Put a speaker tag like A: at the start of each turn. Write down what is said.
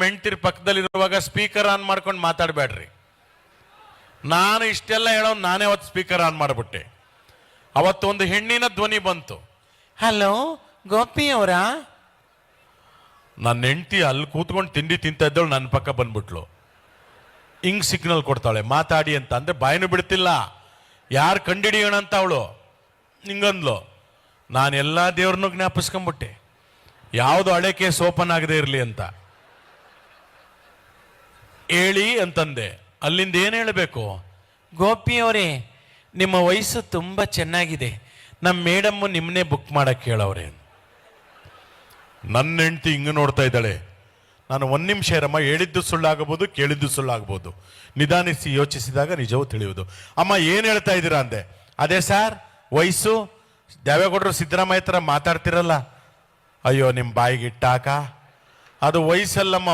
A: ನಮ್ಮ ಹೆಂಡ್ತಿರ್ ಪಕ್ಕದಲ್ಲಿರುವಾಗ speaker on ಮಾಡ್ಕೊಂಡು ಮಾತಾಡಬೇಡ್ರಿ. ನಾನು ಇಷ್ಟೆಲ್ಲ ಹೇಳೋ ನಾನೇ ಅವತ್ತು ಸ್ಪೀಕರ್ ಆನ್ ಮಾಡಿಬಿಟ್ಟೆ. ಅವತ್ತೊಂದು ಹೆಣ್ಣಿನ ಧ್ವನಿ ಬಂತು, ಹಲೋ ಗೋಪಿ ಅವರಾ. ನನ್ನ ಹೆಂಡ್ತಿ ಅಲ್ಲಿ ಕೂತ್ಕೊಂಡು ತಿಂಡಿ ತಿಂತ ಇದ್ದವಳು ನನ್ನ ಪಕ್ಕ ಬಂದ್ಬಿಟ್ಲು. ಹಿಂಗ್ ಸಿಗ್ನಲ್ ಕೊಡ್ತಾಳೆ ಮಾತಾಡಿ ಅಂತ. ಅಂದ್ರೆ ಬಾಯಿನೂ ಬಿಡ್ತಿಲ್ಲ, ಯಾರು ಕಂಡಿಡಿಯೋಣ ಅಂತ ಅವಳು ಹಿಂಗಂದ್ಲು. ನಾನೆಲ್ಲ ದೇವ್ರನ್ನೂ ಜ್ಞಾಪಿಸ್ಕೊಂಬಿಟ್ಟೆ, ಯಾವುದು ಹಳೆ ಕೇಸ್ ಓಪನ್ ಆಗದೆ ಇರಲಿ ಅಂತ ಹೇಳಿ ಅಂತಂದೆ. ಅಲ್ಲಿಂದ ಏನು ಹೇಳಬೇಕು, ಗೋಪಿ ಅವರೇ ನಿಮ್ಮ ವಯಸ್ಸು ತುಂಬ ಚೆನ್ನಾಗಿದೆ, ನಮ್ಮ ಮೇಡಮ್ಮು ನಿಮ್ಮನ್ನೇ ಬುಕ್ ಮಾಡಕ್ಕೆ ಹೇಳವ್ರೆ. ನನ್ನ ಹೆಂಡ್ತಿ ಹಿಂಗೆ ನೋಡ್ತಾ ಇದ್ದಾಳೆ. ನಾನು ಒಂದು ನಿಮಿಷ ಇರಮ್ಮ, ಹೇಳಿದ್ದು ಸುಳ್ಳಾಗಬಹುದು, ಕೇಳಿದ್ದು ಸುಳ್ಳಾಗಬಹುದು, ನಿಧಾನಿಸಿ ಯೋಚಿಸಿದಾಗ ನಿಜವೂ ತಿಳಿಯುವುದು. ಅಮ್ಮ ಏನು ಹೇಳ್ತಾ ಇದ್ದೀರಾ ಅಂದೆ. ಅದೇ ಸರ್ ವಯಸ್ಸು ದೇವೇಗೌಡರು ಸಿದ್ದರಾಮಯ್ಯ ಥರ ಮಾತಾಡ್ತಿರಲ್ಲ. ಅಯ್ಯೋ ನಿಮ್ಮ ಬಾಯಿಗೆ ಇಟ್ಟಾಕ, ಅದು ವಯಸ್ಸಲ್ಲಮ್ಮ.